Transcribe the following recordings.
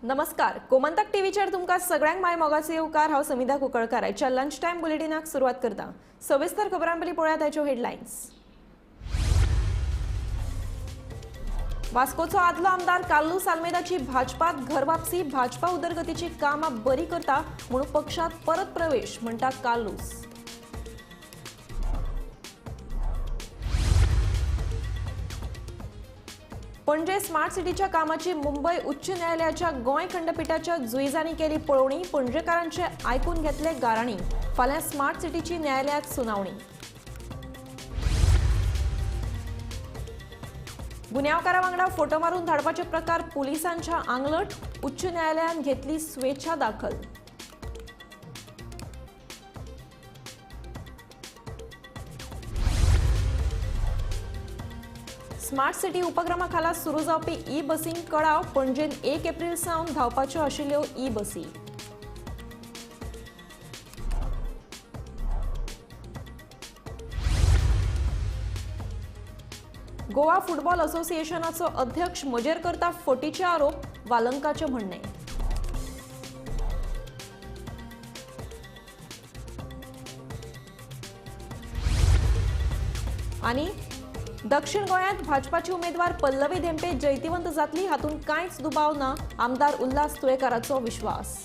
नमस्कार, कोमंतक टीव्हीचेर तुमकां सगळ्यांक माय मोगाचो येवकार। हांव समिधा कुंकळकार। आयच्या लंच टायम बुलेटिनाक सुरवात करता। सविस्तर खबरां पयलीं पळयात आयच्यो हेडलायन्स। वास्कोचो आदलो आमदार कार्लोस आल्मेदाची भाजपात घर वापसी। भाजपा उदरगतीची कामां बरी करता म्हणून पक्षांत परत प्रवेश म्हणटा कार्लोस। पणजे स्मार्ट सिटीच्या कामाची मुंबई उच्च न्यायालयाच्या गोंय खंडपीठाच्या जुईजांनी केली पळोवणी। पणजेकारांचे आयकून घेतले गाराणी। फाल्यां स्मार्ट सिटीची न्यायालयात सुनावणी। गुन्यांवकारां वांगडा फोटो मारून धाडपाचे प्रकार पुलिसांच्या आंगलट। उच्च न्यायालयान घेतली स्वेच्छा दाखल। स्मार्ट सिटी उपक्रमा खाला सुरू जावपी ई बसींक कळाव। पणजेन 1 एप्रिल सावन धावपाच्यो आशिल्ल्यो ई बसी। गोवा फुटबॉल असोसिएशनाचो अध्यक्ष मजेर करता फटीचे आरोप। वालंकाचे म्हणणे। आणि दक्षिण गोंयांत भाजपाची उमेदवार पल्लवी धेंपे जैतिवंत जातली हातून कांयच दुबाव ना। आमदार उल्हास तुळेकाराचो विश्वास।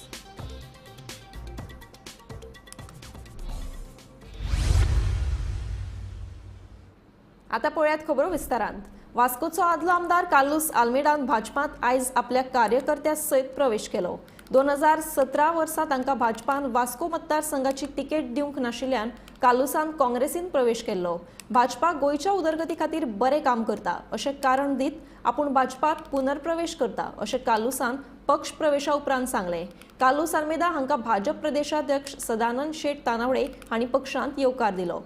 आता पळयात खबरो विस्तारांत। वास्कोचो आदलो आमदार कार्लोस आल्मेदान भाजपांत आयज आपल्या कार्यकर्त्यां सयत प्रवेश केलो। 2017 वर्सा तांकां भाजपान वास्को मतदारसंघाची तिकेट दिवंक नाशिल्ल्यान कार्लोसान काँग्रेसीन प्रवेश केल्लो। भाजपा गोंयच्या उदरगती खातीर बरें काम करता अशें कारण दीत आपूण भाजपात पुनर्प्रवेश करता अशें कार्लोसान पक्ष प्रवेशा उपरांत सांगलें। कार्लोस आल्मेदा हांकां भाजप प्रदेशाध्यक्ष सदानंद शेट तानावडे हांणी पक्षांत येवकार दिलो।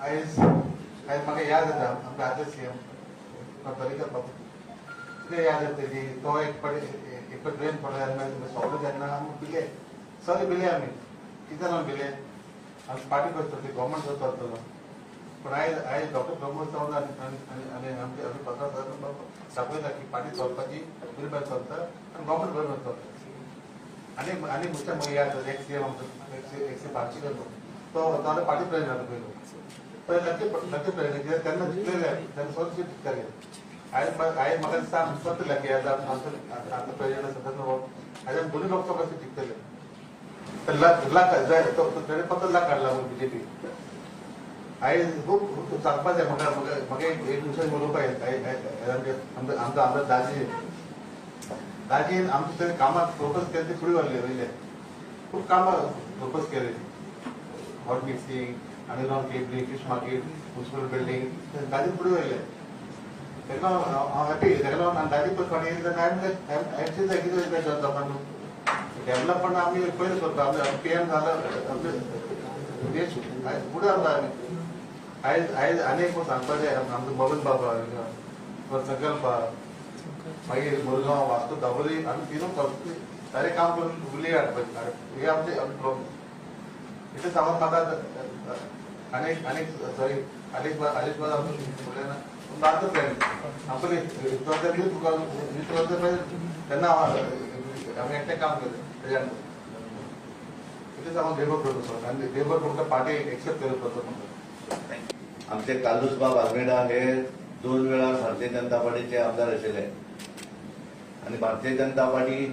आज म्हाका याद येता आमकां आतां सीएम पर्रीकर बाबू कितें याद येता की तो एक ट्रेन पडलो तेन्ना सोगले तेन्ना आमी भिले सगळे भिले आमी कितें जावन भिले आमी पार्टी करता ती गव्हर्मेंट करतलो पण आयज डॉक्टर प्रमोद सावंत आनी आमचे पत्र दाखयता की पार्टी चलपाची बिलकुल चलता आनी गव्हर्मेंट बरोबर चलता आनी म्हज्या याद एक सीएम आमचो एक पार्टी करतो तो पार्टी प्रेसिडेंट जालो पयलो लकी प्रेसिडेंट तेन्ना जिखलेले तेन्ना स्वतः जिखताले आयज म्हाका दिसता आमी स्वतः लकी आतां प्रेसिडेंट आसा तेन्ना आयज दोनूय लोकसभा जिखतले ताणें फक्त लाख काडला बीजेपी आयज खूब सांगपाक जाय म्हाका एक विशय उलोवपाक आमचो आमदार दाजीन आमचे तेणें कामां प्रोपोज केले ती फुडें व्हरले वयले खूब कामां प्रोपोज केली hot mixing underground cabling fish market municipal building दाजी फुडें व्हरले तेका हांव हॅपी तेका लागून दाजी पळय फाटीं येयली तेन्ना हांवें जाय कितें जाता न्हू डेव्हलपमेंट आमी पयलीं करता आमी पीएम जालो देश फुडें आसा आमी आयज आनी एक सांगपाक जाय आमचो बबन बाबा संकल्प मागीर मुरगांव वास्को दाबोली आमी तिनूय सारे काम करून फुली हाडपाचें हे आमचे प्रॉब्लेम इतलें सांगून म्हाका आनीक सॉरी आनीक उलयना मारतो फ्रेंड आपले तेन्ना आमी एकटें काम केलें तेज्यान इतलें सांगून देवर करता आनी देवर तुमकां पार्टी एक्सेप्ट करपाचो आमचे कार्लोस बाब आल्मेदा हे 2 वेळा भारतीय जनता पार्टीचे आमदार आशिल्ले आणि भारतीय जनता पार्टी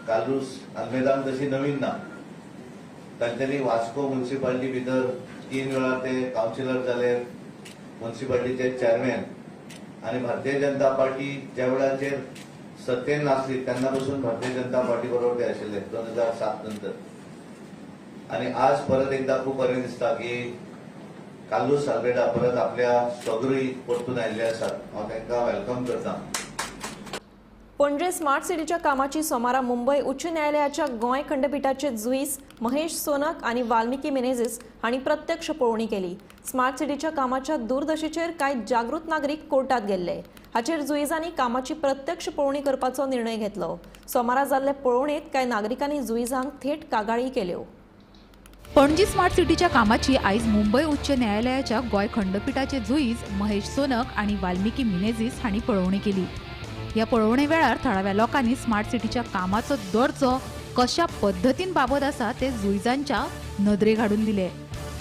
कार्लोस आल्मेदान तशी नवीन ना तांच्यांनी वास्को म्युनिसिपालिटी भितर 3 वेळा ते कावन्सिलर जाले म्युनिसिपालिटीचे चेअरमॅन आणि भारतीय जनता पार्टी ज्या वेळाचेर सत्तेन नासली तेन्ना पासून भारतीय जनता पार्टी बरोबर ते आशिल्ले 2007 नंतर आणि आज परत एकदा खूब बरें दिसता की कार्लोस आल्मेदा परत आपल्या स्वगृही परतून आयिल्ले आसात। हांव तांकां वेलकम करता। पणजे स्मार्ट सिटीच्या कामाची सोमारा मुंबई उच्च न्यायालयाच्या गोंय खंडपीठाचे जुईस महेश सोनक आणि वाल्मिकी मेनेझीस हांणी प्रत्यक्ष पळोवणी केली। स्मार्ट सिटीच्या कामाच्या दुर्दशेचेर कांय जागृत नागरीक कोर्टात गेल्ले। हाचेर जुईजांनी कामाची प्रत्यक्ष पळोवणी करपाचो निर्णय घेतलो। सोमारा जाल्ले पळोवणेंत कांय नागरिकांनी जुईजांक थेट कागाळी केल्यो। पणजी स्मार्ट सिटीच्या कामाची आयज मुंबई उच्च न्यायालयाच्या गोंय खंडपीठाचे जुईज महेश सोनक आणि वाल्मिकी मेनेझीस हांणी पळोवणी केली। ह्या पळोवणे वेळार थळाव्या लोकांनी स्मार्ट सिटीच्या कामाचो दर्जो कशा पद्धतीन बाबत आसा ते जुईजांच्या नदरेक हाडून दिले.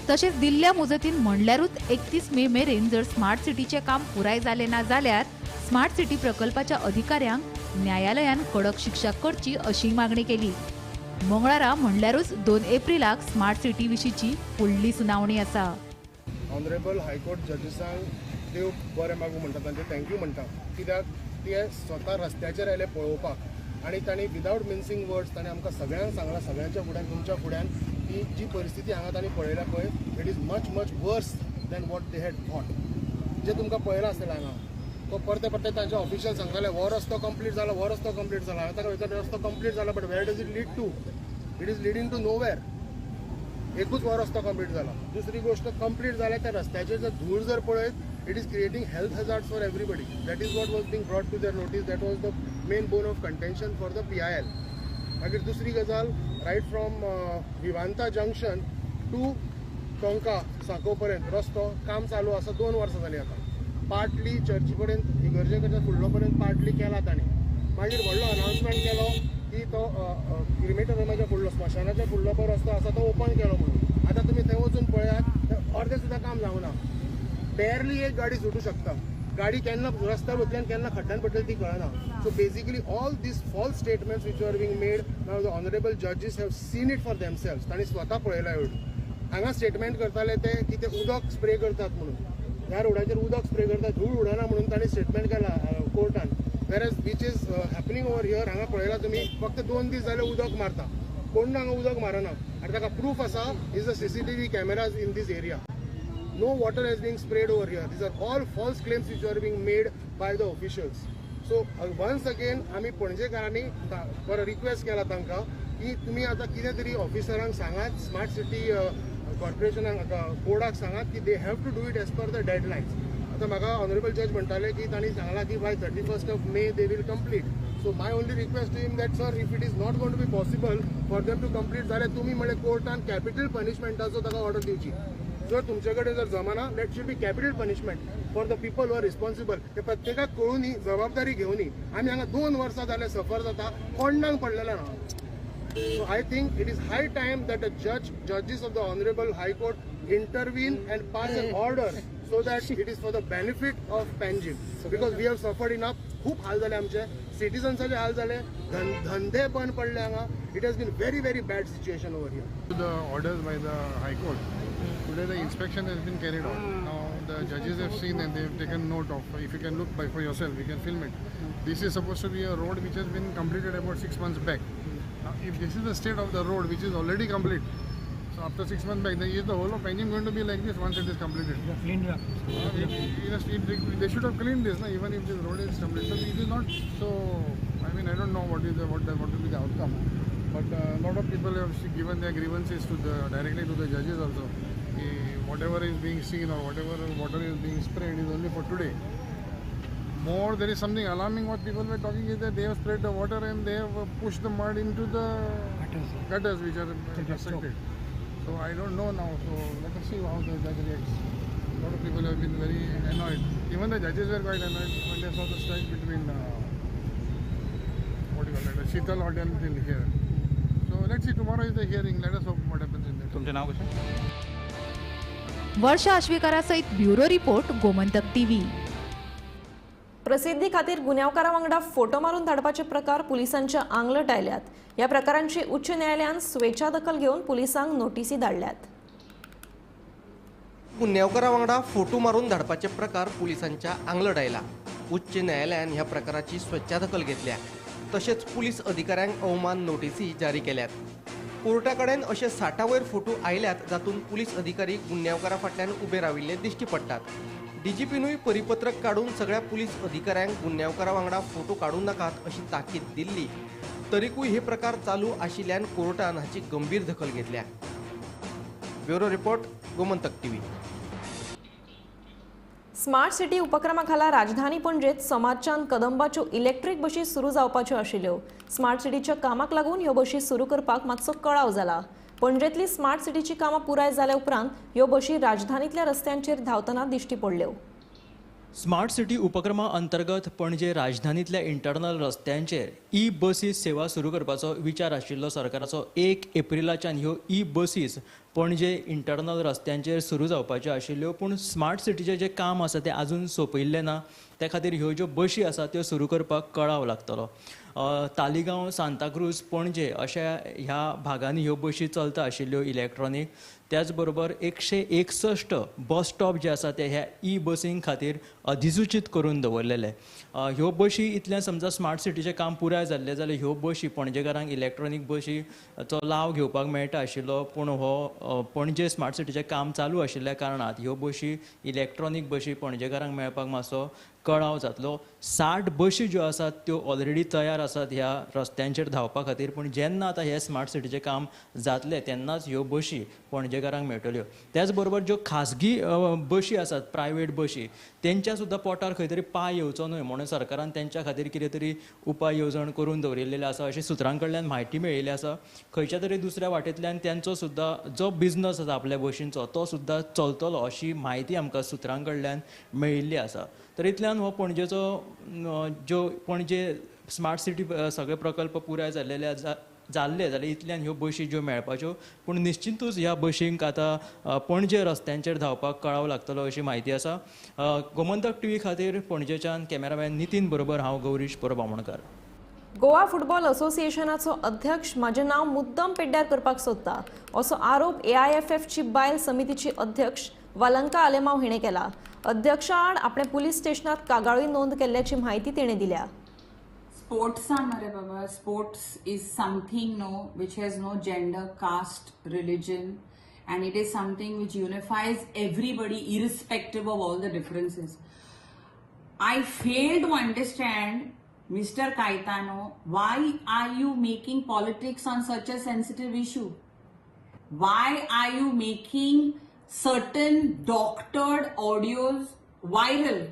तशेंच दिल्ल्या मुजतीन म्हणल्यारूच 31 मे मेरेन जर स्मार्ट सिटीचे काम पुराय जाले ना जाल्यार स्मार्ट सिटी प्रकल्पाच्या अधिकाऱ्यांक न्यायालयान कडक शिक्षा करची अशी मागणी केली. मंगळारा म्हणल्यारूच 2 एप्रिलाक स्मार्ट सिटी विशींची फुडली सुनावणी आसा. ऑनरेबल हायकोर्ट जजीसांक देव बरें मागूं म्हणटा, तांचे थँक्यू म्हणटा, कित्याक ते स्वता रस्त्याचेर आयले पळोवपाक आनी तांणी विदावट मिन्सिंग वर्ड्स तांणी आमकां सगळ्यांक सांगलां, सगळ्यांच्या फुड्यान तुमच्या फुड्यान की जी परिस्थिती हांगा तांणी पळयल्या पळय it is much worse than what they had thought. जे तुमकां पळयलां आसतलें हांगा तो परते तांचे ऑफिशियल सांगताले हो रस्तो कंप्लीट जाला, हो रस्तो कंप्लीट जाला. हांवें ताका विचारलें रस्तो कंप्लीट जाला but where does it lead to? It is leading to nowhere. एकूच हो रस्तो कंप्लीट जाला. दुसरी गोष्ट कंप्लीट जाल्या त्या रस्त्याचेर जर धूळ जर पळयत it is creating health hazards for everybody. That is what was being brought to their notice. That was the main bone of contention for the PIL. मागीर दुसरी गजाल right from Vivanta junction to Tonca सांको पर्यंत रस्तो काम चालू आसा 2 वर्सां जालीं आतां. पार्टली चर्ची पर्यंत इगर्जे कडच्या फुडलो पर्यंत पार्टली केला तांणी. मागीर व्हडलो अनाउन्समेंट केलो की तो क्रिमेटोरियमाच्या फुडलो स्मशानाच्या फुडलो पळय रस्तो आसा तो ओपन केलो म्हणून. आतां तुमी थंय वचून पळयात अर्दें सुद्दां काम जावना. बेरली एक गाडी सुटू शकता. गाडी केन्ना रस्त्यार वतली आनी केन्ना खड्ड्यान पडटली ती कळना. So basically all these false statements which are being made now the honourable जजीस have seen it for themselves. तांणी स्वता पळयला एवढी. हांगा स्टेटमेंट करताले ते की ते उदक स्प्रे करतात म्हणून. ह्या रोडाचेर उदक स्प्रे करतात, धूळ उडना म्हणून तांणी स्टेटमेंट केला कोर्टान. Whereas which is happening over here हांगा पळयला तुमी फक्त 2 दीस जाले उदक मारता. कोण हांगा उदक मारना आनी ताका प्रूफ आसा is the CCTV cameras in these area. No water is being sprayed over here. These are all false claims which are being made by the officials. So once again आमी पणजेकारांनी बरो रिक्वेस्ट केला तांकां की तुमी आतां कितें तरी ऑफिसरांक सांगात, स्मार्ट सिटी कॉर्पोरेशनाक बोर्डाक सांगात की they have to do it as per the deadlines. आतां म्हाका ऑनरेबल जज म्हणटाले की तांणी सांगलां की by 31st of May they will complete. So my only request to him that sir if it is not going to be possible for them to complete जाल्यार तुमी म्हळ्यार कोर्टान कॅपिटल पनिशमेंटाचो ताका ऑर्डर दिवची. जर तुमचे कडेन जर जमाना let should be capital punishment for the people who are responsible. ते प्रत्येकाक कळूनी जबाबदारी घेवनी. आमी हांगा 2 वर्सां जाले सफर जाता, कोणाक पडलेले ना. So I think it is high time that the judges of the Honorable High Court intervene and pass an order so that it is for the benefit of Panjim. Because we have suffered enough. खूप हाल झाले आमचे, सिटिझन्साचे हाल झाले, धंदे बंद पडले हांगा. It has been very bad situation over here. The orders by the High Court. Today the inspection has been carried out. Now the judges have seen and they have taken note of. If you can look by for yourself, you can film it. This is supposed to be a road which has been completed about 6 months back. Now, if this is the state of the road, which is already complete, so after 6 months back, then is the whole of Panjim going to be like this once it is completed? They should have cleaned this, even if this road is complete. So it is not. So I mean, I don't know what will be the outcome. But a lot of people have given their grievances to directly to the judges also. Whatever is being seen or whatever water is being sprayed is only for today. More, there is something alarming. What people were talking is that they have sprayed the water and they have pushed the mud into the gutters which are affected. So I don't know now. So let us see how the judge reacts. A lot of people have been very annoyed. Even the judges were quite annoyed when they saw the strike between Sheetal Hotel till here. So let's see. Tomorrow is the hearing. Let us hope what happens in that. तुमचे नाव कशें? वर्षा आश्वेकारा सयत bureau report Gomantak TV. प्रसिद्धी खातीर गुन्यांवकारां वांगडा photo मारून धाडपाचे प्रकार पुलिसांच्या आंगलट आयल्यात. ह्या प्रकारांची उच्च न्यायालयान स्वेच्छा दखल घेवन पुलिसांक नोटीसी धाडल्यात. गुन्यांवकारां वांगडा फोटो मारून धाडपाचे प्रकार पुलिसांच्या आंगलट आयला. उच्च न्यायालयान ह्या प्रकाराची स्वेच्छा दखल घेतल्या. तशेंच पुलीस अधिकाऱ्यांक अवमान नोटीसी जारी केल्यात. कोर्टा कडेन अशे 60 वयर फोटो आयल्यात जातून पुलीस अधिकारी गुन्यांवकारा फाटल्यान उबे राविल्ले दिश्टी पडटात. DGPनूय परिपत्रक काडून सगळ्या पुलीस अधिकाऱ्यांक गुन्यांवकारा वांगडा फोटो काडूं नाकात अशी ताकीद दिल्ली. तरीकूय हे प्रकार चालू आशिल्ल्यान कोर्टान हाची गंभीर दखल घेतल्या. Bureau report Gomantak TV. Smart city उपक्रमा खाला राजधानी पणजेत सोमारच्यान कदंबाच्यो इलेक्ट्रीक बशी सुरू जावपाच्यो आशिल्ल्यो. स्मार्ट सिटीच्या कामाक लागून ह्यो बशी सुरू करपाक मातसो कळाव जाला. पणजेतली स्मार्ट सिटीची कामां पुराय जाल्या उपरांत ह्यो बशी राजधानीतल्या रस्त्यांचेर धांवतना दिश्टी पडल्यो. स्मार्ट सिटी उपक्रमा अंतर्गत पणजे राजधानीतल्या इंटरनल रस्त्यांचेर ई बसीस सेवा सुरू करपाचो विचार आशिल्लो सरकाराचो 1 एप्रिलाच्यान ह्यो ई बसीस पणजे इंटरनल रस्त्यांचेर सुरू जावपाच्यो आशिल्ल्यो, पूण स्मार्ट सिटीचें जें काम आसा तें आजून सोंपयल्लें ना. त्या खातीर ह्यो ज्यो बशी आसा त्यो सुरू करपाक कळाव लागतलो. तालिगांव, सांताक्रूज, पणजे अशा ह्या भागांनी ह्यो बशी चलता आशिल्ल्यो इलेक्ट्रॉनीक. त्याच बरोबर 161 बस स्टॉप जे आसा ते ह्या ई बसीं खातीर अधिसूचीत करून दवरलेले. ह्यो बशी इतल्या समजा स्मार्ट सिटीचें काम पुराय जाल्लें जाल्यार ह्यो बशी पणजेकारांक इलेक्ट्रॉनीक बशीचो लाव घेवपाक मेळटा आशिल्लो, पूण हो पणजे स्मार्ट सिटीचें काम चालू आशिल्ल्या कारणात ह्यो बशी इलेक्ट्रॉनीक बशी पणजेकारांक मेळपाक मातसो कळाव जातलो. 60 बशी ज्यो आसात त्यो ऑलरेडी तयार आसात ह्या रस्त्यांचेर धांवपा खातीर, पूण जेन्ना आतां हे स्मार्ट सिटीचें काम जातलें तेन्नाच ह्यो बशी पणजेकारांक मेळटल्यो. त्याच बरोबर ज्यो खाजगी बशी आसात, प्रायवेट बशी, तेंच्या सुद्दां पोटार खंय तरी पांय येवचो न्हय म्हणून सरकारान तेंच्या खातीर कितें तरी उपाय येवजण करून दवरिल्लेले आसा अशी सुत्रां कडल्यान म्हायती मेळिल्ली आसा. खंयच्या तरी दुसऱ्या वाटेंतल्यान तेंचो सुद्दां जो बिझनस आसा आपल्या बशींचो तो सुद्दां चलतलो अशी म्हायती आमकां सुत्रां कडल्यान मेळिल्ली आसा. तर इतल्यान हो पणजेचो ज्यो पणजे स्मार्ट सिटी सगळे प्रकल्प पुराय जाल्ले जाल्यार इतल्यान ह्यो बशी ज्यो मेळपाच्यो, पूण निश्चितूच ह्या बशींक आतां पणजे रस्त्यांचेर धांवपाक कळाव लागतलो अशी म्हायती आसा. गोमंतक टीव्ही खातीर पणजेच्यान कॅमेरामॅन नितीन बरोबर हांव गौरीश परबामणकार. गोवा फुटबॉल असोसिएशनाचो अध्यक्ष म्हजें नांव मुद्दम पेड्ड्यार करपाक सोदता असो आरोप AIFFची बायल समितीची अध्यक्ष वालंका आलेमाव हिणें केला. अध्यक्षा आड आपणे पुलीस स्टेशनात कागाळी नोंद केल्ल्याची म्हायती तिणें दिल्या. Sports are mare baba. Sports is something which has no gender, caste, religion, and it is something which unifies everybody irrespective of all the differences. I fail to understand, Mr. Caetano, why are you making politics on such a sensitive issue? Why are you making certain doctored audios viral?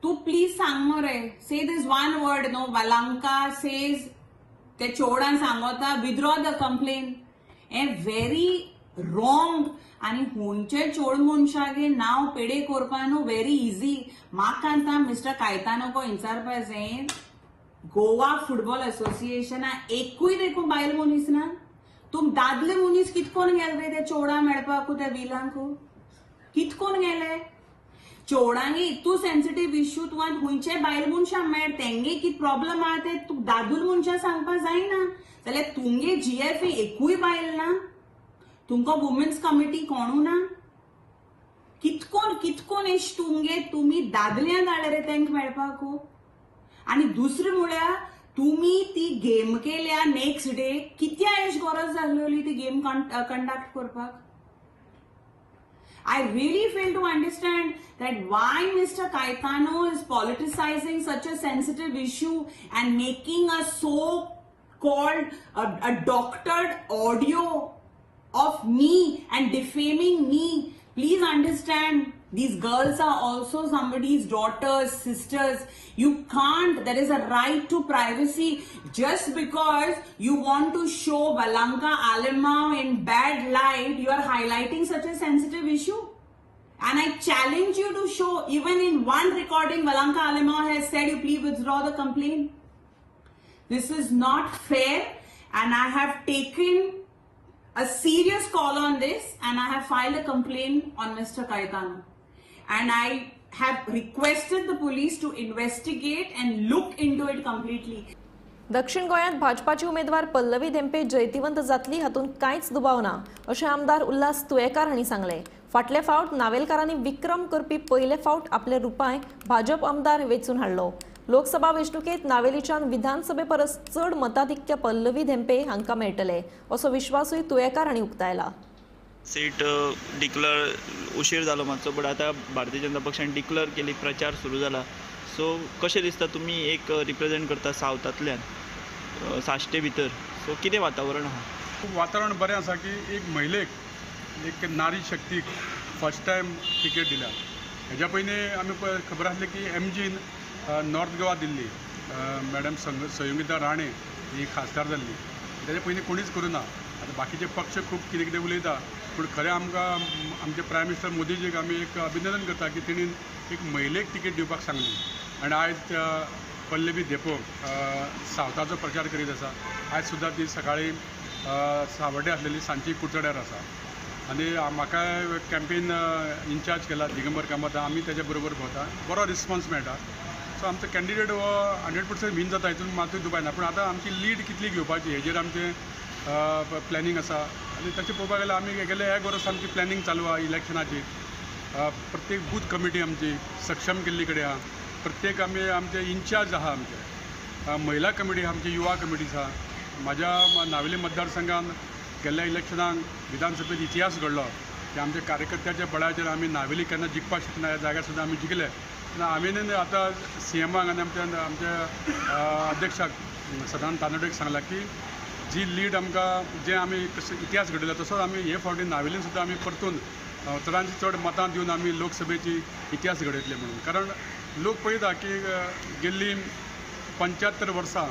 तू please सांग मरे. Say this one word वालंका says ते चोडान सांगता withdraw the complaint. हे very wrong आनी हुंचे चोड मनशागे नाव पेडे करपा व्हेरी इजी. म्हाका आतां मिस्टर कायतानो विचारपा जाय, गोवा फुटबॉल असोसिएशना एकूय देखून बायल मनीस ना? तुम दादले मनीस कितकोन गेले रे ते चोडा मेळपाकू त्या विलांकू? कितकोन गेले? चोडांगे इतू सेन्सिटिव्ह इश्यू तुवान हुंचे बायल मनशां मेळ तेंगे कित प्रॉब्लेम आहा ते तू दादूल मनशां सांगपा जायना. जाल्यार तुमगे GFA एकूय बायल ना? तुमकां वुमेन्स कमिटी कोणू ना? कितकोन एश तुमगे तुमी दादल्यां धाडले रे तेंक मेळपाकू? आनी दुसरें म्हळ्यार तुमी ती गेम केल्या नेक्स्ट डे कित्या एश गरज जाल्ली ती गेम कंडक्ट करपाक? I really fail to understand that why Mr. Caetano is politicizing such a sensitive issue and making a so-called a doctored audio of me and defaming me. Please understand, these girls are also somebody's daughters, sisters. You can't, there is a right to privacy. Just because you want to show Valanka Alemao in bad light, you are highlighting such a sensitive issue. And I challenge you to show, even in one recording, Valanka Alemao has said, you please withdraw the complaint. This is not fair, and I have taken a serious call on this, and I have filed a complaint on Mr. Caetano. And I have requested the police to investigate and look into it completely. दक्षिण गोंयांत भाजपाची उमेदवार पल्लवी धेंपे जैतिवंत जातली हातूंत कांयच दुबाव ना अशें आमदार उल्हास तुयेकार हांणी सांगलें. फाटले फावट नावेलकारांनी विक्रम करपी पयले फावट आपले रुपाय भाजप आमदार वेंचून हाडलो. लोकसभा वेंचणुकेंत नावेलीच्यान विधानसभे परस चड मताधिक्य पल्लवी धेंपे हांकां मेळटले असो विश्वासूय तुयेकार हांणी उक्तायला. सीट डिक्लेअर उशीर जालो मातसो, बट आतां भारतीय जनता पक्षान डिक्लेअर केली, प्रचार सुरू जाला. सो कशें दिसता तुमी एक रिप्रेझेंट करता सावथांतल्यान साश्टे भितर, सो कितें वातावरण आहा? वातावरण बरें आसा की एक महिलेक, एक नारी शक्तीक फर्स्ट टायम टिकेट दिल्या. हेज्या पयलीं आमी खबर आसली की MGन नॉर्थ गोवा दिल्ली, मॅडम संयुगिता राणे ही खासदार जाल्ली. तेजे पयलीं कोणीच करूना. आतां बाकीचे पक्ष खूब कितें कितें उलयता, पूण खरें आमकां आमचे प्रायम मिनिस्टर मोदीजीक आमी एक अभिनंदन करता की तेणी एक महिलेक तिकेट दिवपाक सांगली आनी आयज पल्लवी देपो सावथाचो प्रचार करीत आसा. आयज सुद्दां ती सकाळी सावड्डे आसलेली सांजची कुडचड्यार आसा आनी म्हाका कॅम्पेन इन्चार्ज केला दिगंबर कामत. आमी तेज्या बरोबर भोंवता, बरो रिस्पॉन्स मेळटा. सो आमचो कॅन्डिडेट हो 100% विन जाता, हितून मातूय दुबाय ना. पूण आतां आमची लीड कितली घेवपाची हेजेर आमचें प्लॅनिंग आसा आनी तशें पळोवपाक गेल्यार आमी गेले एक वर्स आमची प्लॅनिंग चालू आहा इलेक्शनाची. प्रत्येक बूथ कमिटी आमची सक्षम केल्ली कडेन आहा. प्रत्येक आमचे इन्चार्ज आहा, आमचे महिला कमिटी आमची युवा कमिटीज आहा. म्हाज्या नावेली मतदारसंघान गेल्ल्या इलेक्शनाक विधानसभेत इतिहास घडलो की आमच्या कार्यकर्त्याच्या बळाचेर आमी नावेली केन्ना जिखपाक शकना, ह्या जाग्यार सुद्दां आमी जिखले. आमी आतां CMाक आनी आमच्या अध्यक्षाक सदानंद तानोडेक सांगला की जी लीड आमकां जे आमी इतिहास घडयला तसोच आमी हे फावटी नावेलीन सुद्दां आमी परतून चडांची चड मतां दिवन आमी लोकसभेची इतिहास घडयतले म्हणून. कारण लोक पळयता की गेल्ली 75 वर्सां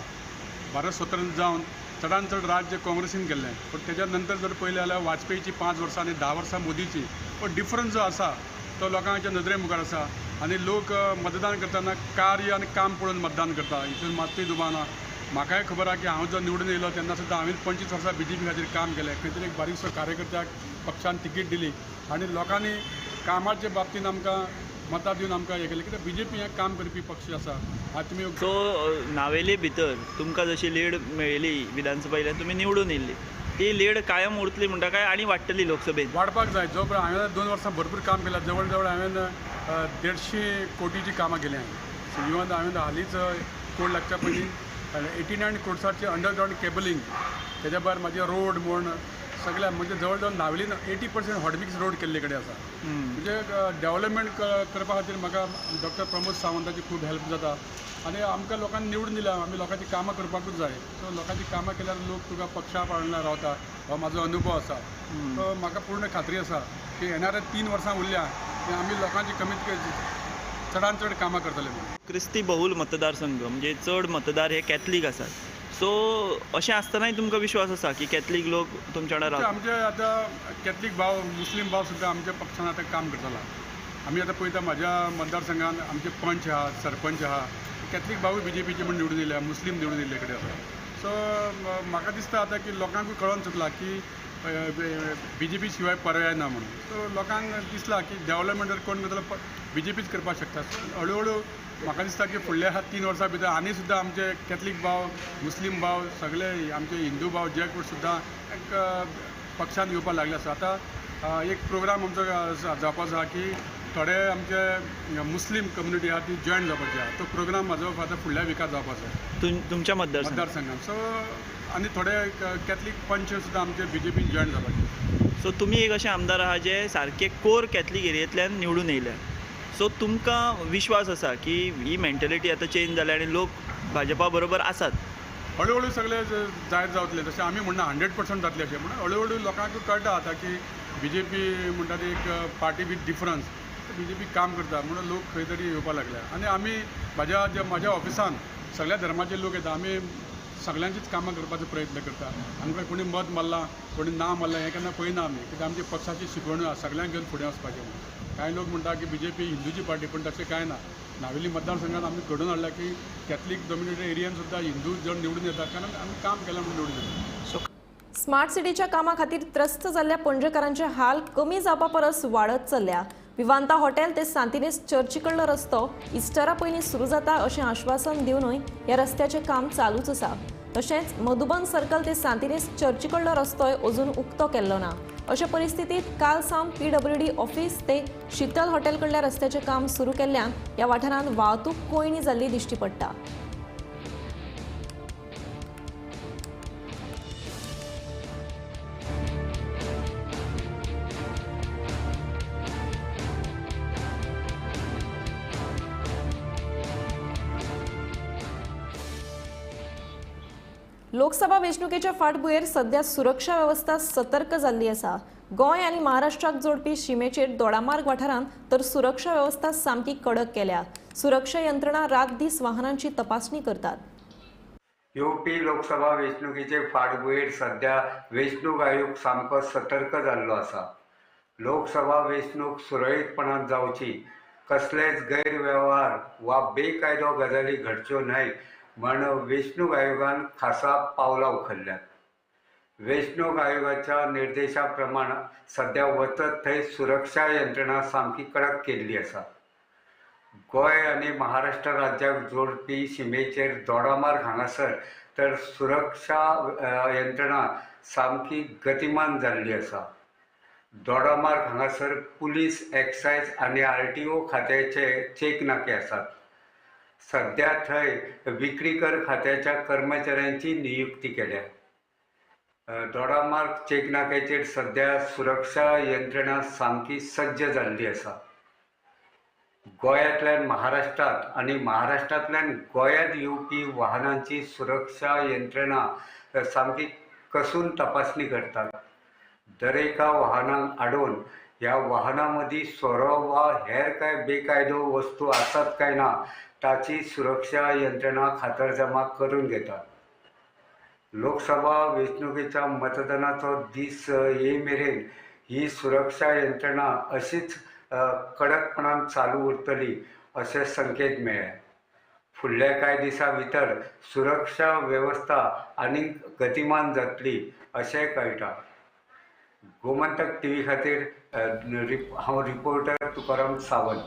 भारत स्वतंत्र जावन चडांत चड राज्य काँग्रेसीन केल्लें. पूण तेज्या नंतर जर पळयलें जाल्यार वाजपेयीची 5 वर्सां आनी 10 वर्सां मोदीची. पण डिफरन्स जो आसा तो लोकांच्या नदरे मुखार आसा आनी लोक मतदान करतना कार्य आनी काम पळोवन मतदान करता, हितून मात्तूय दुबाव ना. म्हाकाय खबर आहा की हांव जो निवडून येयलो तेन्ना सुद्दां हांवें 25 वर्सां BJP खातीर काम केलें. खंय तरी एक बारीकसो कार्यकर्त्याक पक्षान तिकीट दिली आनी लोकांनी कामाच्या बाबतींत आमकां मतां दिवन आमकां हें केलें. कित्याक BJP हें काम करपी पक्ष आसा. आतां तुमी सो नावेली भितर तुमकां जशी लीड मेळिल्ली विधानसभेंतल्यान तुमी निवडून येयल्ली, ती लीड कायम उरतली म्हणटा काय आनी वाडटली लोकसभेत? वाडपाक जाय. जो पर्यंत हांवें 2 वर्सां भरपूर काम केलां. जवळ जवळ हांवें 150 कोटीची कामां केली हांवें. इवन हांवें हालींच कोड लागच्या पयलीं 89 कोर्साचें अंडरग्रावंड केबलिंग, तेज्या भायर म्हाजे रोड म्हण सगळ्या म्हणजे जवळ जवळ नावेलीन 80% हॉटमिक्स रोड केल्ले कडेन आसा. म्हणजे डेव्हलपमेंट करपा खातीर म्हाका डॉक्टर प्रमोद सावंताची खूब हेल्प जाता आनी आमकां लोकांनी निवडून दिल्या. आमी लोकांची कामां करपाकूच जाय. सो लोकांची कामां केल्यार लोक तुका पक्षा पाळना रावता, हो म्हाजो अनुभव आसा. सो म्हाका पूर्ण खात्री आसा की येणाऱ्या 3 वर्सां उरल्या की आमी लोकांची कमीत चडांत चड कामां करतले म्हणून. क्रिस्ती बहुल मतदारसंघ म्हणजे चड मतदार हे कॅथलीक आसात. सो अशें आसतनाय तुमकां विश्वास आसा की कॅथलीक लोक तुमच्या वांगडा रावतात? आमचे आतां कॅथलीक भाव, मुस्लीम भाव सुद्दां आमच्या पक्षान आतां काम करतला. आमी आतां पळयता म्हाज्या मतदारसंघान आमचे पंच आहा, सरपंच आहा, कॅथलीक भावूय BJPचे म्हण निवडून येयल्या, मुस्लीम निवडून येयल्ले कडेन आसा. सो म्हाका दिसता आतां की लोकांकूय कळोन चुकला की BJP शिवाय पर्याय ना म्हणून. सो लोकांक दिसला की डेव्हलपमेंट जर कोण करतलो BJPच करपाक शकता. हळू हळू म्हाका दिसता की फुडल्या 3 वर्सां भितर आनी सुद्दां आमचे कॅथलीक भाव, मुस्लीम भाव, सगळे आमचे हिंदू भाव जे कोण सुद्दां एक पक्षान येवपाक लागले आसा. आतां एक प्रोग्राम आमचो जावपाचो आहा की थोडे आमचे मुस्लीम कम्युनिटी आहा ती जॉयन जावपाची आहा. तो प्रोग्राम म्हाजो आतां फुडल्या विकात जावपाचो आहा तुमच्या मतदारसंघात. सो आनी थोडे कॅथलीक पंच सुद्दां आमचे BJP जॉयन जावपाचे. सो तुमी एक अशे आमदार आहा जे सारके कोर कॅथलीक एरियेंतल्यान निवडून येयल्या. सो तुमकां विश्वास आसा की ही मेंटेलिटी आतां चेंज जाल्या आनी लोक भाजपा बरोबर आसात? हळू हळू सगळे जायत जावतले. तशें आमी म्हणना 100% जातले अशें, म्हणून हळू हळू लोकांक कळटा आतां की BJP म्हणटा ती एक पार्टी विथ डिफरन्स. BJP काम करता म्हणून लोक खंय तरी येवपाक लागल्या. आनी आमी म्हाज्या ऑफिसान सगळ्या धर्माचे लोक येता. आमी सगळ्यांचीच कामां करपाचो प्रयत्न करता. आमकां कोणी मत मारला कोणी ना मारला हें केन्ना पळयना आमी, कित्याक आमची पक्षाची शिकवण आसा सगळ्यांक घेवन फुडें वचपाचें म्हणून. कांय लोक म्हणटा की BJP हिंदूची पार्टी, पण तशें कांय ना. नावेली मतदारसंघात आमी घडोवन हाडला की कॅथलीक डॉमिनेटेड एरियान सुद्दां हिंदू जण निवडून येतात, कारण आमी काम केलां म्हणून निवडून येतात. स्मार्ट सिटीच्या कामा खातीर त्रस्त जाल्ल्या पणजेकारांचे हाल कमी जावपा परस वाडत चल्ल्या. विवांता हॉटेल ते सांतिनेज चर्ची कडलो रस्तो इस्टरा पयलीं सुरू जाता अशें आश्वासन दिवनूय ह्या रस्त्याचें काम चालूच आसा. तशेंच मधुबन सर्कल ते सांतिनेज चर्ची कडलो रस्तोय अजून उक्तो केल्लो ना. अशा परिस्थितीत काल सावन PWD ऑफिस ते शीतल हॉटेल कडल्या रस्त्याचें काम सुरू केल्ल्यान ह्या वाठारांत वाहतूक कोयणी जाल्ली दिश्टी पडटा. लोकसभा वेंचणुकेच्या फाटभुंयेर सध्या सुरक्षा वेवस्था सतर्क जाल्ली आसा. गोंय आनी महाराष्ट्राक जोडपी शिमेचेर दोडामार्ग वाठारांत तर सुरक्षा वेवस्था सामकी कडक केल्या. सुरक्षा यंत्रणा रात दीस वाहनांची तपासणी करतात. येवपी लोकसभा वेंचणुकेचे फाटभुंयेर सध्या वेंचणूक आयोग सामको सतर्क जाल्लो आसा. लोकसभा वेंचणूक सुरळीतपणान जावची कसलेच गैरव्यवहार वा बेकायदो गजाली घडच्यो न्हय म्हण वेंचणूक आयोगान खासा पावलां उखल्ल्यात. वेंचणूक आयोगाच्या निर्देशा प्रमाण सध्या वचत थंय सुरक्षा यंत्रणा सामकी कडक केल्ली आसा. गोंय आनी महाराष्ट्र राज्याक जोडपी शिमेचेर दोडामार्ग हांगासर तर सुरक्षा यंत्रणा सामकी गतिमान जाल्ली आसा. दोडामार्ग हांगासर पुलीस, एक्सायज आनी RTO खात्याचे चेक नाके आसात. सध्या थंय विक्रीकर खात्याच्या कर्मचाऱ्यांची नियुक्ती केल्या. दोडामार्ग चेक नाक्याचेर सध्या सुरक्षा यंत्रणा सामकी सज्ज जाल्ली आसा. गोंयांतल्यान महाराष्ट्रात आनी महाराष्ट्रांतल्यान गोंयांत येवपी वाहनांची सुरक्षा यंत्रणा सामकी कसून तपासणी करतात. दरेका वाहनांक आडोवन ह्या वाहनां मदीं सोरो वा हेर काय बेकायदो वस्तू आसात काय ना ताची सुरक्षा यंत्रणा खातरजमा करून घेतात. लोकसभा वेंचणुकेच्या मतदानाचो दीस ये मेरेन ही सुरक्षा यंत्रणा अशीच कडकपणान चालू उरतली अशे संकेत मेळ्ळे. फुडल्या कांय दिसां भितर सुरक्षा वेवस्था आनीक गतिमान जातली अशें कळटा. गोमंतक TV खातीर हांव रिपोर्टर तुकाराम सावंत.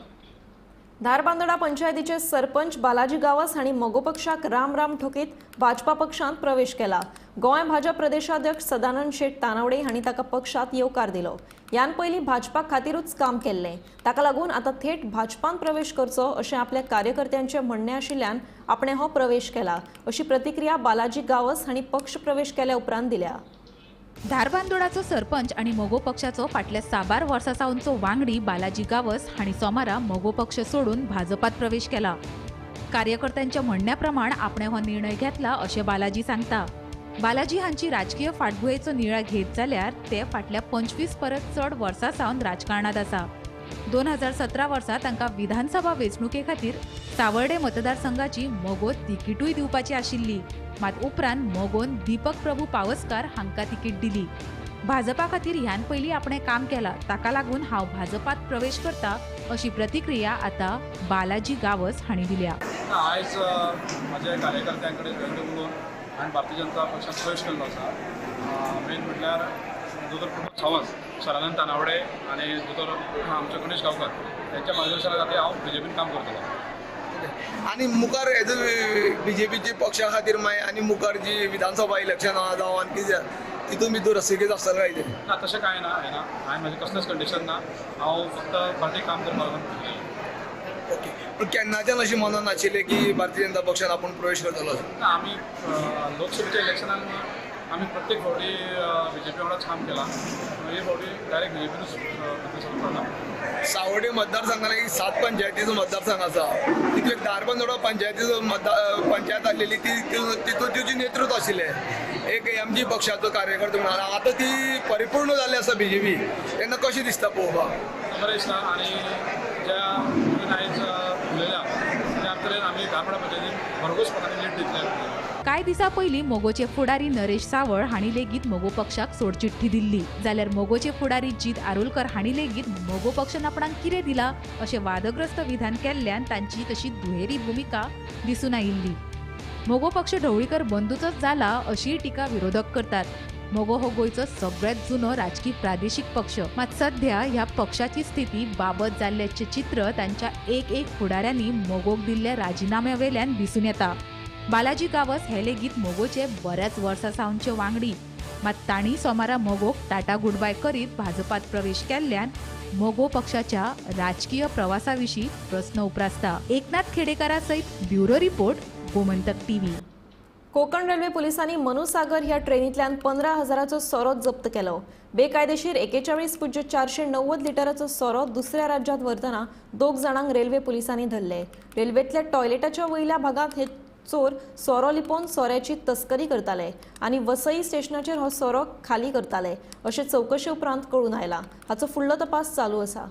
धारबांदोडा पंचायतीचे सरपंच बालाजी गावस हांणी मोगो पक्षाक राम राम ठोकीत भाजपा पक्षांत प्रवेश केला. गोंय भाजप प्रदेशाध्यक्ष सदानंद शेट तानावडे हांणी ताका पक्षांत येवकार दिलो. ह्यान पयलीं भाजपा खातीरूच काम केल्लें. ताका लागून आतां थेट भाजपांत प्रवेश करचो अशें आपल्या कार्यकर्त्यांचें म्हणणें आशिल्ल्यान आपणे हो प्रवेश केला अशी प्रतिक्रिया बालाजी गावस हांणी पक्ष प्रवेश केल्या उपरांत दिल्या. धारबांदोडाचो सरपंच आणि मोगो पक्षाचो फाटल्या 6 वर्सां सावनचो वांगडी बालाजी गावस हांणी सोमारा मोगो पक्ष सोडून भाजपात प्रवेश केला. कार्यकर्त्यांच्या म्हणण्याप्रमाण आपणे हो निर्णय घेतला अशें बालाजी सांगता. बालाजी हांची राजकीय फाटभुंयेचो नियाळ घेत जाल्यार ते फाटल्या 25 परस चड वर्सां सावन राजकारणांत आसा. 2017 वर्सा तांकां विधानसभा वेंचणुके खातीर सावर्डे मतदारसंघाची मोगोत तिकीटूय दिवपाची आशिल्ली. मात उपरांत मोगोन दीपक प्रभू पावसकार हांकां तिकीट दिली. भाजपा खातीर ह्यान पयलीं आपणें काम केलां, ताका लागून हांव भाजपात प्रवेश करता अशी प्रतिक्रिया आतां बालाजी गावस हांणी दिल्या. आयज म्हज्या कार्यकर्त्यां कडेन उलोवन हांवें भारतीय जनता पक्षांत प्रवेश केल्लो आसा. मेन म्हटल्यार दोतोर प्रमोद सावंत, सदानंद तानावडे आनी दोतोर आमचे गणेश गांवकर त्यांच्या मार्गदर्शना खातीर हांव BJPन काम करतलो. आनी मुखार BJPची पक्षा खातीर मागीर आनी मुखार जी विधानसभा इलेक्शन जावं आनी कितें तितून भितर रसिकेच आसतलें काय तें? ना तशें कांय ना. हांवें म्हाजें कसलेंच कंडिशन ना. हांव फक्त पार्टीक काम करपाक लागून. ओके. पूण केन्नाच्यान अशें मनान नाशिल्लें की भारतीय जनता पक्षान आपूण प्रवेश करतलो? ना, आमी लोकसभेच्या इलेक्शनान आमी प्रत्येक फावटी BJP वांगडाच काम केलां. हे फावटी डायरेक्ट BJPनूच पडला. सावर्डे मतदारसंघान एक 7 पंचायतीचो मतदारसंघ आसा. तितून धारबांदोडा पंचायतीचो पंचायत आसलेली तितून तिची नेतृत्व आशिल्लें एक MG पक्षाचो कार्यकर्तो म्हणून. आतां ती परिपूर्ण जाल्ली आसा BJP. तेन्ना कशें दिसता पळोवपाक? बरें दिसता. आनी ज्या आयज उलयल्या त्या तरेन आमी धारबांदोडा पंचायतीन भरघोसपणान लीड दितले. कांय दिसां पयलीं मोगोचे फुडारी नरेश सावळ हांणी लेगीत मोगो पक्षाक सोडचिठ्ठी दिल्ली. जाल्यार मोगोचे फुडारी जीत आरोलकर हांणी लेगीत मोगो पक्षान आपणाक कितें दिलां अशें वादग्रस्त विधान केल्ल्यान तांची तशी दुहेरी भुमिका दिसून आयिल्ली. मोगो पक्ष ढवळीकर बंधूचोच जाला अशीय टिका विरोधक करतात. मोगो हो गोंयचो सगळ्यात जुनो राजकीय प्रादेशीक पक्ष. मात सध्या ह्या पक्षाची स्थिती बाबत जाल्ल्याचें चित्र तांच्या एक फुडाऱ्यांनी मोगोक दिल्ल्या राजिनाम्या वेल्यान दिसून येता. बालाजी गावस हे लेगीत मोगोचे बऱ्याच वर्सां सावनचे वांगडी. मात तांणी सोमारा मोगोक टाटा गुड बाय करीत भाजपात प्रवेश केल्ल्यान मोगो पक्षाच्या राजकीय प्रवासा विशीं प्रस्न उप्रासता. एकनाथ खेडेकारा सयत bureau report, Gomantak TV. Konkan railway पुलिसांनी मनुसागर ह्या ट्रेनींतल्यान 15,000चो सोरो जप्त केलो. बेकायदेशीर 41.490 लिटराचो सोरो दुसऱ्या राज्यांत व्हरतना 2 जाणांक रेल्वे पुलिसांनी धरले. रेल्वेंतल्या टॉयलेटाच्या वयल्या भागांत हे चोर सोरो लिपोवन सोऱ्याची तस्करी करताले आनी वसई स्टेशनाचेर हो सोरो खाली करताले अशें चवकशे उपरांत कळून आयला. हाचो फुडलो तपास चालू आसा.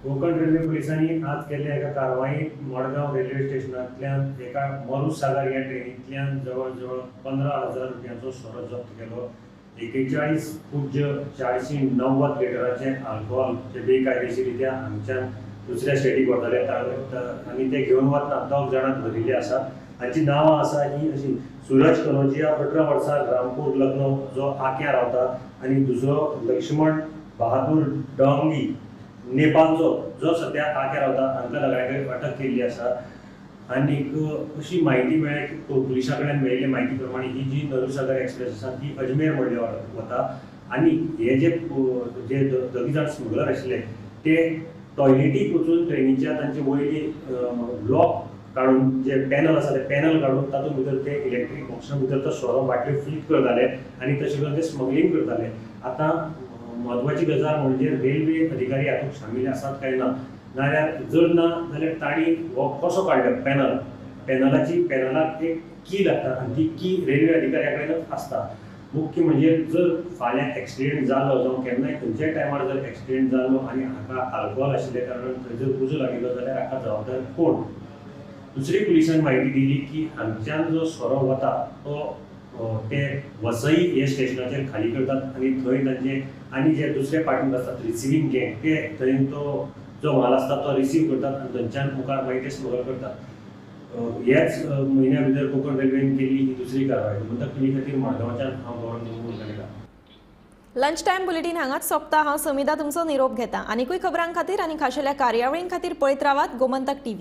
कोकण रेल्वे पुलिसांनी आज केल्ल्या एका कारवाईत मडगांव रेल्वे स्टेशनांतल्यान एका मरुसागर ह्या ट्रेनींतल्यान जवळ जवळ 15,000 रुपयांचो सोरो जप्त केलो. 41.490 लिटराचें आल्कोहोल जे बेकायदेशीररित्या हांगच्यान दुसऱ्या स्टेटीक वताले आनी ते घेवन वतना 10 जाणां धरिल्ले आसा. हांची नांवां आसा ही अशी सूरज कनोजिया 18 वर्सां रामपूर लखनौ जो आक्या रावता आनी दुसरो लक्ष्मण बहादूर डोंगी नेपाळचो जो सद्या आक्या रावता हांकां दोगांयकय अटक केल्ली आसा. आनीक अशी म्हायती मेळ्ळ्या की पुलिसां कडल्यान मेळिल्ले म्हायती प्रमाणे ही जी नरूसागर एक्सप्रेस आसा ती अजमेर म्हणल्या वता आनी हे जे दोगी जाण स्मगलर आशिल्ले ते टॉयलेटीक वचून ट्रेनीच्या तांचे वयली लॉक काढून जे पॅनल आसा ते पॅनल काढून तातूंत भितर ते इलेक्ट्रीक बॉक्सा भितर तो सोरो बाटल्यो फीट करताले आनी तशें करून ते स्मगलींग करताले. आतां म्हत्वाची गजाल म्हणजे रेल्वे अधिकारी हातूंत शामील आसात काय ना, नाल्यार जर ना जाल्यार तांणी हो कसो काडलो पॅनलाक एक की लागता आनी ती की रेल्वे अधिकाऱ्या कडेनच आसता. मुख्य म्हणजे जर फाल्यां एक्सिडेंट जालो जावं केन्नाय खंयच्याय टायमार जर एक्सिडेंट जालो आनी हाका आल्कोहॉल आशिल्ल्या कारणान थंय जर उजो लागिल्लो जाल्यार हाका जबाबदार कोण. दुसरी पुलिसांनी म्हायती दिली की हांगच्यान जो सोरो वता तो ते वसई हे स्टेशनाचेर खाली करतात आनी थंय तांचे आनी जे दुसरे पार्टींत आसतात रिसिवींग गँग ते थंय तो जो माल आसता तो रिसीव करतात आनी थंयच्यान मुखार मागीर ते स्मगल करतात. ह्याच म्हयन्या भितर कोंकण रेल्वेन केली ही दुसरी कारवाय. म्हणटकच तुमी खातीर मडगांवच्यान हांव गौरव निमगुरकारेला. लंच टायम बुलेटिन हांगाच सोंपता. हांव समिता तुमचो निरोप घेता. आनीकूय खबरां खातीर आनी खाशेल्या कार्यावळीं खातीर पळयत रावात गोमंतक TV.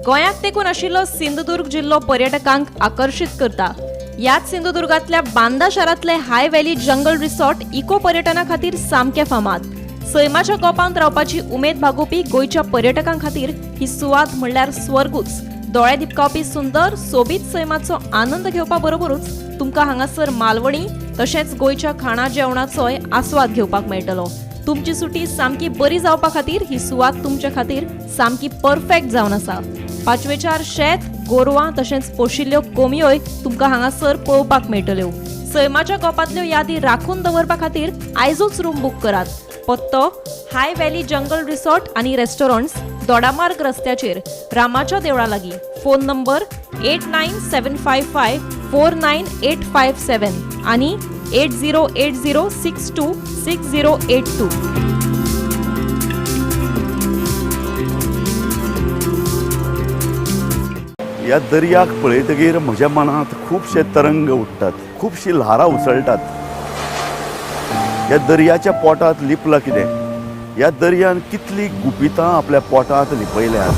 गोंयाक तेंकून आशिल्लो सिंधुदुर्ग जिल्लो पर्यटकांक आकर्षित करता. याच सिंधुदुर्गांतल्या बांदा शारांतले हाय व्हॅली जंगल रिसॉर्ट इको पर्यटना खातीर सामके फामाद. सैमाच्या कोपांत रावपाची उमेद भागोवपी गोंयच्या पर्यटकां खातीर ही सुवात म्हणल्यार स्वर्गूच. दोळे दिपकावपी सुंदर सोबीत सैमाचो आनंद घेवपा बरोबरूच तुमकां हांगासर मालवणी तशेंच गोंयच्या खाणा जेवणाचोय आस्वाद घेवपाक मेळटलो. तुमची सुटी सामकी बरी जावपा खातीर ही सुवात तुमच्या खातीर सामकी परफेक्ट जावन आसा. 5/4 शेत, गोरवां तशेंच पोशिल्ल्यो कोंबयोय तुमकां हांगासर पळोवपाक मेळटल्यो. सैमाच्या कोपांतल्यो यादी राखून दवरपा खातीर आयजूच रूम बूक करात. पत्तो हाय व्हॅली जंगल रिसॉर्ट आनी रेस्टॉरंट्स, दोडामार्ग रस्त्याचेर, रामाच्या देवळा लागीं. फोन नंबर 8975549857 आनी 8080626082. ह्या दर्याक पळयतकीर म्हज्या मनांत खुबशे तरंग उठतात, खुबशीं ल्हारां उसळटात. ह्या दर्याच्या पोटांत लिपलां कितें? ह्या दर्यान कितलीं गुपितां आपल्या पोटांत लिपयल्यात.